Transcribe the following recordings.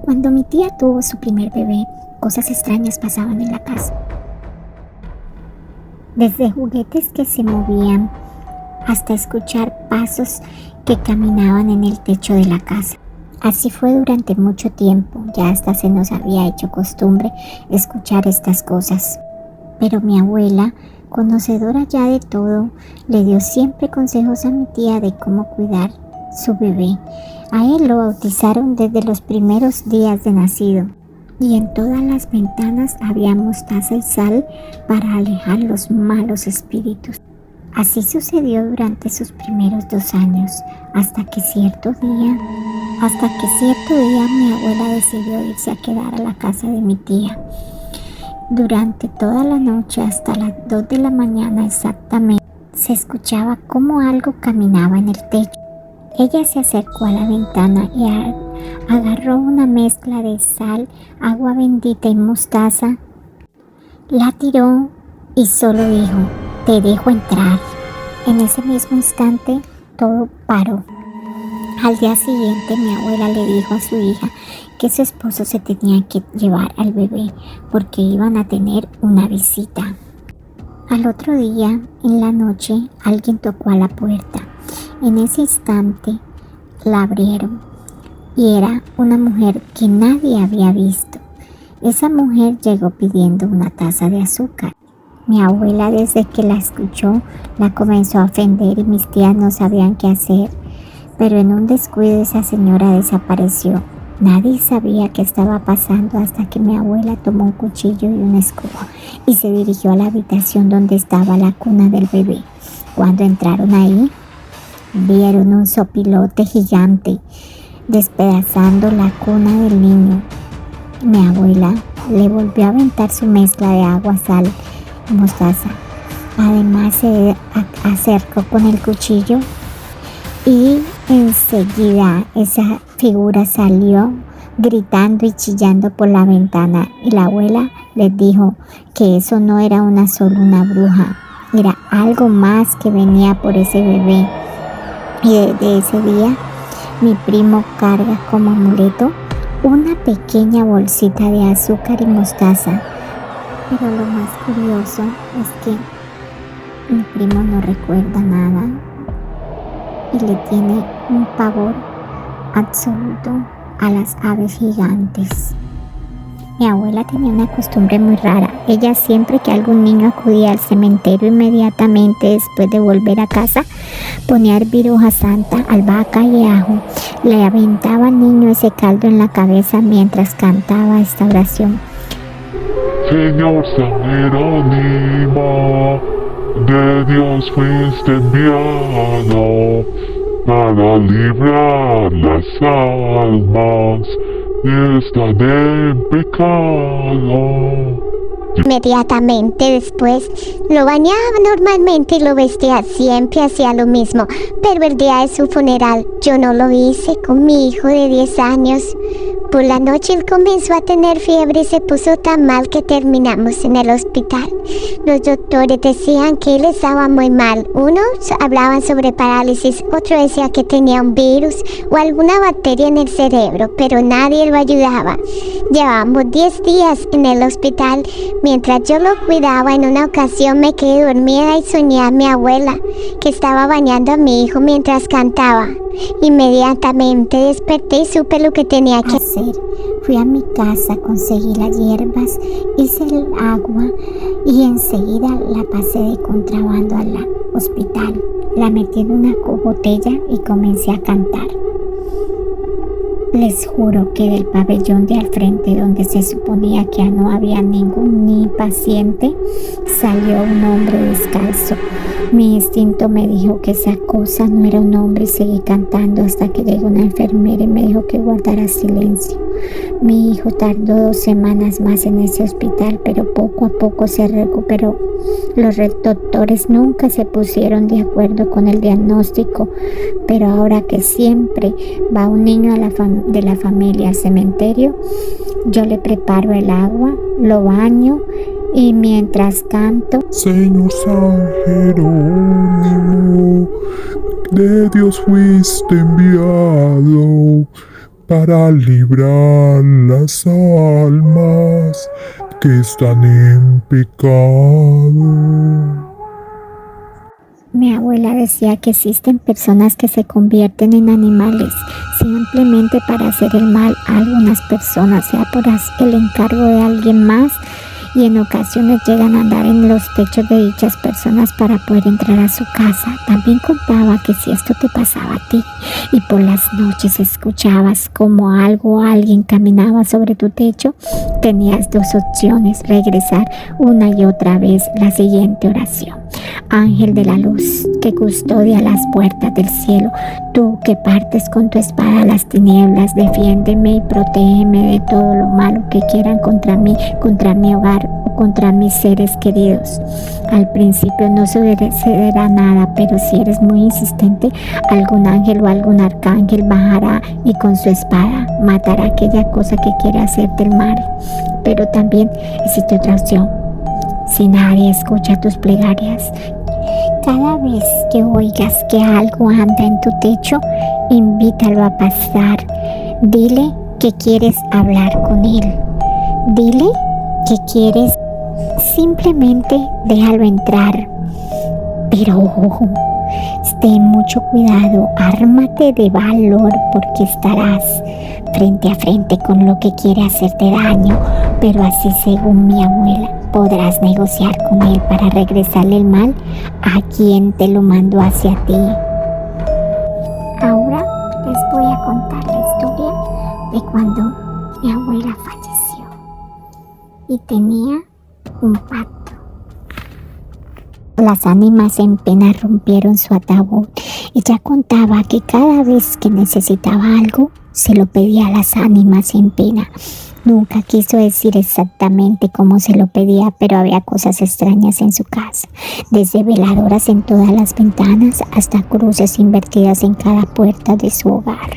Cuando mi tía tuvo su primer bebé, cosas extrañas pasaban en la casa. Desde juguetes que se movían hasta escuchar pasos que caminaban en el techo de la casa. Así fue durante mucho tiempo, ya hasta se nos había hecho costumbre escuchar estas cosas. Pero mi abuela, conocedora ya de todo, le dio siempre consejos a mi tía de cómo cuidar su bebé. A él lo bautizaron desde los primeros días de nacido, y en todas las ventanas había mostaza y sal para alejar los malos espíritus. Así sucedió durante sus primeros 2 años, hasta que cierto día mi abuela decidió irse a quedar a la casa de mi tía. Durante toda la noche, hasta las 2 de la mañana exactamente, se escuchaba como algo caminaba en el techo. Ella se acercó a la ventana y agarró una mezcla de sal, agua bendita y mostaza, la tiró y solo dijo: "Te dejo entrar". En ese mismo instante todo paró. Al día siguiente mi abuela le dijo a su hija que su esposo se tenía que llevar al bebé porque iban a tener una visita. Al otro día, en la noche, alguien tocó a la puerta. En ese instante la abrieron y era una mujer que nadie había visto. Esa mujer llegó pidiendo una taza de azúcar. Mi abuela, desde que la escuchó, la comenzó a ofender y mis tías no sabían qué hacer. Pero en un descuido esa señora desapareció. Nadie sabía qué estaba pasando hasta que mi abuela tomó un cuchillo y una escoba y se dirigió a la habitación donde estaba la cuna del bebé. Cuando entraron ahí, vieron un sopilote gigante despedazando la cuna del niño. Mi abuela le volvió a aventar su mezcla de agua, sal y mostaza. Además se acercó con el cuchillo y enseguida esa figura salió gritando y chillando por la ventana, y la abuela les dijo que eso no era solo una bruja, era algo más que venía por ese bebé. Y desde ese día mi primo carga como amuleto una pequeña bolsita de azúcar y mostaza. Pero lo más curioso es que mi primo no recuerda nada y le tiene un pavor absoluto a las aves gigantes. Mi abuela tenía una costumbre muy rara. Ella, siempre que algún niño acudía al cementerio, inmediatamente después de volver a casa, ponía a hervir hoja santa, albahaca y ajo. Le aventaba al niño ese caldo en la cabeza mientras cantaba esta oración: Señor San Jerónimo, de Dios fuiste enviado para librar las almas que están en pecado. Inmediatamente después lo bañaba normalmente y lo vestía, siempre hacía lo mismo, pero el día de su funeral yo no lo hice con mi hijo de 10 años. Por la noche él comenzó a tener fiebre y se puso tan mal que terminamos en el hospital. Los doctores decían que él estaba muy mal. Unos hablaban sobre parálisis, otro decía que tenía un virus o alguna bacteria en el cerebro, pero nadie lo ayudaba. Llevamos 10 días en el hospital. Mientras yo lo cuidaba, en una ocasión me quedé dormida y soñé a mi abuela que estaba bañando a mi hijo mientras cantaba. Inmediatamente desperté y supe lo que tenía que hacer. Fui a mi casa, conseguí las hierbas, hice el agua y enseguida la pasé de contrabando al hospital. La metí en una botella y comencé a cantar. Les juro que del pabellón de al frente, donde se suponía que ya no había ningún ni paciente, salió un hombre descalzo. Mi instinto me dijo que esa cosa no era un hombre y seguí cantando hasta que llegó una enfermera y me dijo que guardara silencio. Mi hijo tardó 2 semanas más en ese hospital, pero poco a poco se recuperó. Los doctores nunca se pusieron de acuerdo con el diagnóstico, pero ahora que siempre va un niño de la familia al cementerio, yo le preparo el agua, lo baño y mientras canto: Señor San Jerónimo, de Dios fuiste enviado para librar las almas que están en pecado. Mi abuela decía que existen personas que se convierten en animales simplemente para hacer el mal a algunas personas, sea por el encargo de alguien más, y en ocasiones llegan a andar en los techos de dichas personas para poder entrar a su casa. También contaba que si esto te pasaba a ti y por las noches escuchabas como algo o alguien caminaba sobre tu techo, tenías dos opciones: regresar una y otra vez la siguiente oración: Ángel de la luz, que custodia las puertas del cielo, tú que partes con tu espada las tinieblas, defiéndeme y protégeme de todo lo malo que quieran contra mí, contra mi hogar o contra mis seres queridos. Al principio no sucederá nada, pero si eres muy insistente, algún ángel o algún arcángel bajará y con su espada matará aquella cosa que quiere hacerte el mal. Pero también existe otra opción: si nadie escucha tus plegarias, cada vez que oigas que algo anda en tu techo, invítalo a pasar. Dile que quieres hablar con él. Dile que quieres, simplemente déjalo entrar. Pero ojo, ten mucho cuidado, ármate de valor, porque estarás frente a frente con lo que quiere hacerte daño, pero así, según mi abuela, podrás negociar con él para regresarle el mal a quien te lo mandó hacia ti. Ahora les voy a contar la historia de cuando mi abuela falleció y tenía un pacto. Las ánimas en pena rompieron su ataúd. Ella contaba que cada vez que necesitaba algo, se lo pedía a las ánimas en pena. Nunca quiso decir exactamente cómo se lo pedía, pero había cosas extrañas en su casa, desde veladoras en todas las ventanas hasta cruces invertidas en cada puerta de su hogar.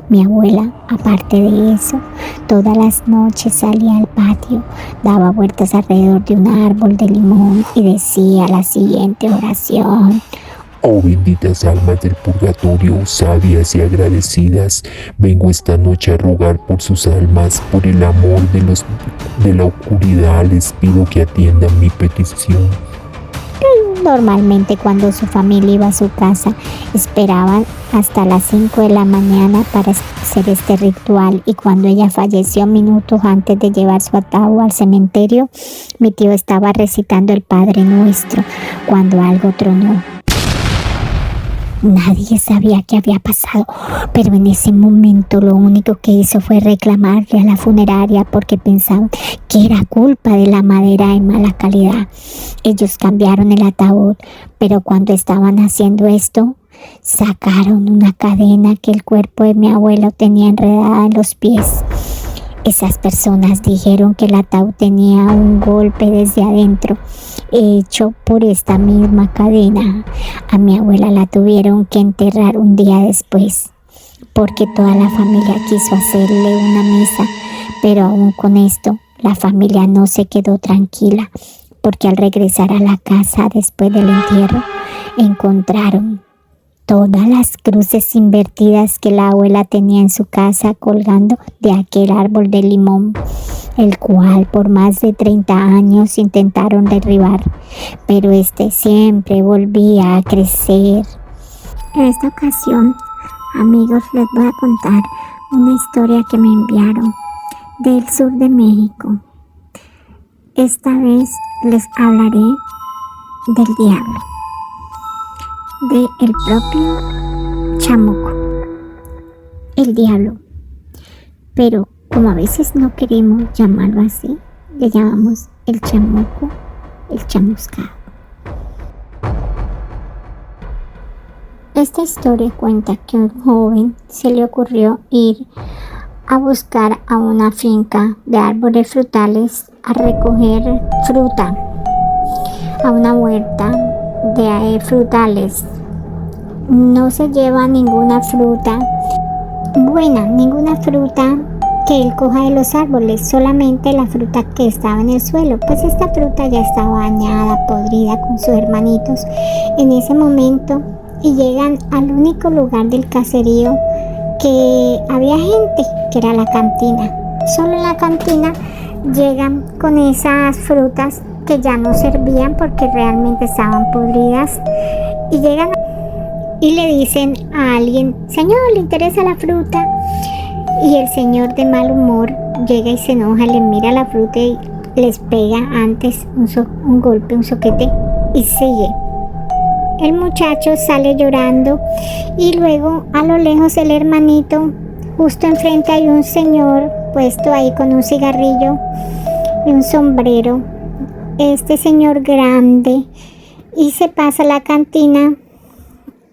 Mi abuela, aparte de eso, todas las noches salía al patio, daba vueltas alrededor de un árbol de limón y decía la siguiente oración: Oh benditas almas del purgatorio, sabias y agradecidas, vengo esta noche a rogar por sus almas, por el amor de la oscuridad, les pido que atiendan mi petición. Normalmente cuando su familia iba a su casa, esperaban hasta las 5 de la mañana para hacer este ritual, y cuando ella falleció minutos antes de llevar su ataúd al cementerio, mi tío estaba recitando el Padre Nuestro cuando algo tronó. Nadie sabía qué había pasado, pero en ese momento lo único que hizo fue reclamarle a la funeraria porque pensaban que era culpa de la madera en mala calidad. Ellos cambiaron el ataúd, pero cuando estaban haciendo esto, sacaron una cadena que el cuerpo de mi abuelo tenía enredada en los pies. Esas personas dijeron que el ataúd tenía un golpe desde adentro, hecho por esta misma cadena. A mi abuela la tuvieron que enterrar un día después, porque toda la familia quiso hacerle una misa, pero aún con esto, la familia no se quedó tranquila, porque al regresar a la casa después del entierro, encontraron todas las cruces invertidas que la abuela tenía en su casa colgando de aquel árbol de limón, el cual por más de 30 años intentaron derribar, pero este siempre volvía a crecer. En esta ocasión, amigos, les voy a contar una historia que me enviaron del sur de México. Esta vez les hablaré del diablo, de el propio chamuco, el diablo. Pero como a veces no queremos llamarlo así, le llamamos el chamuco, el chamuscado. Esta historia cuenta que a un joven se le ocurrió ir a buscar a una finca de árboles frutales a recoger fruta, a una huerta de frutales. No se lleva ninguna fruta buena, ninguna fruta que él coja de los árboles, solamente la fruta que estaba en el suelo, pues esta fruta ya estaba dañada, podrida con sus hermanitos en ese momento, y llegan al único lugar del caserío que había gente, que era la cantina. Solo en la cantina llegan con esas frutas que ya no servían porque realmente estaban podridas, y llegan y le dicen a alguien: señor, ¿le interesa la fruta? Y el señor, de mal humor, llega y se enoja, le mira la fruta y les pega antes un golpe, un soquete, y sigue. El muchacho sale llorando, y luego a lo lejos el hermanito, justo enfrente hay un señor puesto ahí con un cigarrillo y un sombrero. Este señor grande, y se pasa a la cantina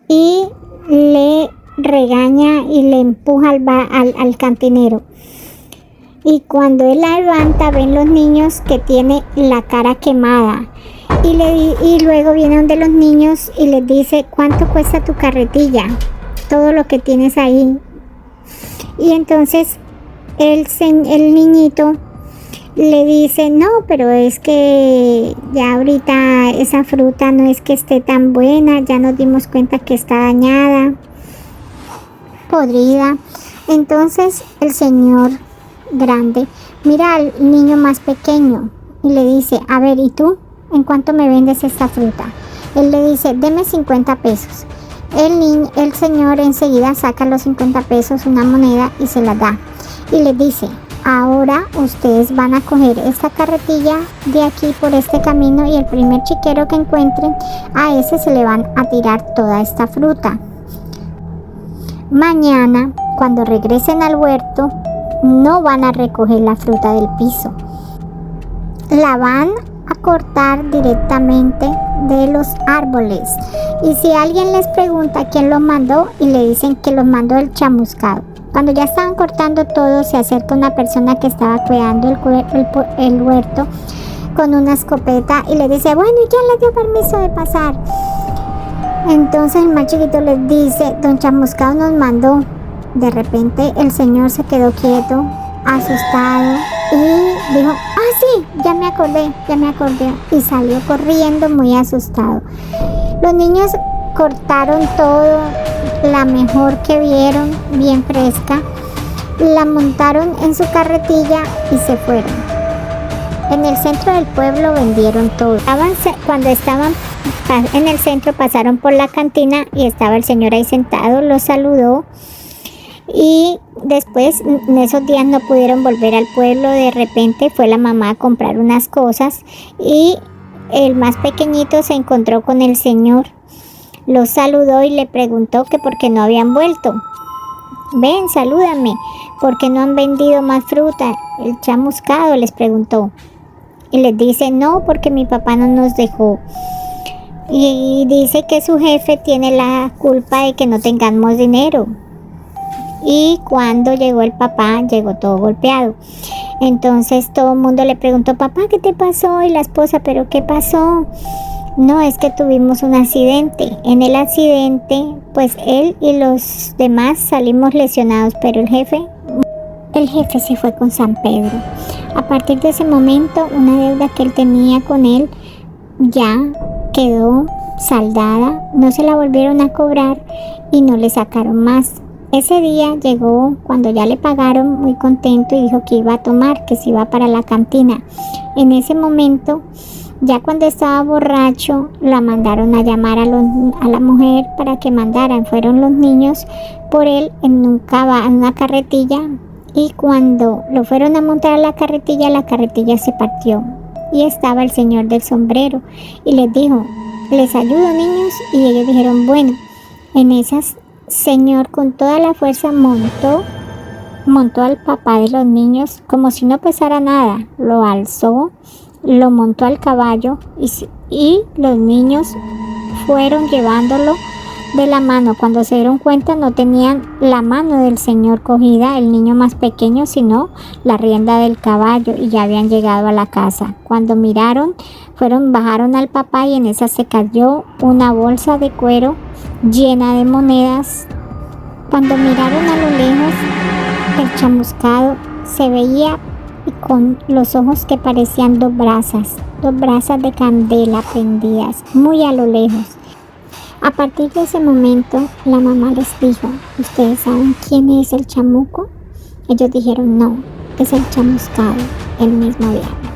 y le regaña y le empuja al cantinero. Y cuando él la levanta, ven los niños que tiene la cara quemada. Y luego viene donde los niños y les dice: ¿cuánto cuesta tu carretilla? Todo lo que tienes ahí. Y entonces el niñito le dice: no, pero es que ya ahorita esa fruta no es que esté tan buena, ya nos dimos cuenta que está dañada, podrida. Entonces el señor grande mira al niño más pequeño y le dice: a ver, ¿y tú? ¿En cuánto me vendes esta fruta? Él le dice: deme 50 pesos. El señor enseguida saca los 50 pesos, una moneda, y se la da. Y le dice: ahora ustedes van a coger esta carretilla de aquí por este camino, y el primer chiquero que encuentren, a ese se le van a tirar toda esta fruta. Mañana, cuando regresen al huerto, no van a recoger la fruta del piso. La van a cortar directamente de los árboles. Y si alguien les pregunta quién los mandó, y le dicen que los mandó el chamuscado. Cuando ya estaban cortando todo, se acerca una persona que estaba cuidando el huerto con una escopeta y le dice: bueno, ya le dio permiso de pasar. Entonces el más chiquito les dice: don Chamuscado nos mandó. De repente el señor se quedó quieto, asustado, y dijo: sí, ya me acordé, y salió corriendo muy asustado. Los niños cortaron todo, la mejor que vieron, bien fresca, la montaron en su carretilla y se fueron. En el centro del pueblo vendieron todo. Cuando estaban en el centro, pasaron por la cantina y estaba el señor ahí sentado, los saludó. Y después, en esos días no pudieron volver al pueblo. De repente fue la mamá a comprar unas cosas y el más pequeñito se encontró con el señor. Lo saludó y le preguntó que por qué no habían vuelto. Ven, salúdame, ¿por qué no han vendido más fruta? El chamuscado les preguntó. Y les dice: no, porque mi papá no nos dejó. Y dice que su jefe tiene la culpa de que no tengamos dinero. Y cuando llegó el papá, llegó todo golpeado. Entonces todo el mundo le preguntó: papá, ¿qué te pasó? Y la esposa: ¿pero qué pasó? No, es que tuvimos un accidente. En el accidente, pues él y los demás salimos lesionados, pero el jefe se fue con San Pedro. A partir de ese momento, una deuda que él tenía con él ya quedó saldada, no se la volvieron a cobrar y no le sacaron más. Ese día llegó, cuando ya le pagaron, muy contento, y dijo que iba a tomar, que se iba para la cantina. En ese momento, ya cuando estaba borracho, la mandaron a llamar a la mujer para que mandaran. Fueron los niños por él en una carretilla, y cuando lo fueron a montar a la carretilla se partió. Y estaba el señor del sombrero y les dijo: ¿les ayudo, niños? Y ellos dijeron: bueno. En esas, señor con toda la fuerza montó al papá de los niños como si no pesara nada, lo alzó, lo montó al caballo y los niños fueron llevándolo de la mano. Cuando se dieron cuenta, no tenían la mano del señor cogida, el niño más pequeño, sino la rienda del caballo, y ya habían llegado a la casa. Cuando miraron, bajaron al papá, y en esa se cayó una bolsa de cuero llena de monedas. Cuando miraron a lo lejos, el chamuscado se veía con los ojos que parecían dos brasas de candela prendidas muy a lo lejos. A partir de ese momento, la mamá les dijo, ¿ustedes saben quién es el chamuco? Ellos dijeron, no, es el chamuscado, el mismo diablo.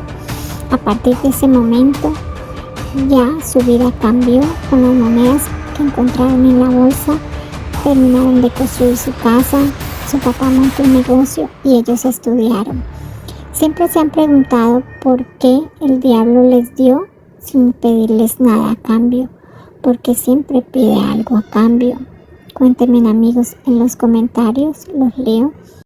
A partir de ese momento, ya su vida cambió. Con las monedas que encontraron en la bolsa, terminaron de construir su casa, su papá montó un negocio y ellos estudiaron. Siempre se han preguntado por qué el diablo les dio sin pedirles nada a cambio, porque siempre pide algo a cambio. Cuéntenme, amigos, en los comentarios, los leo.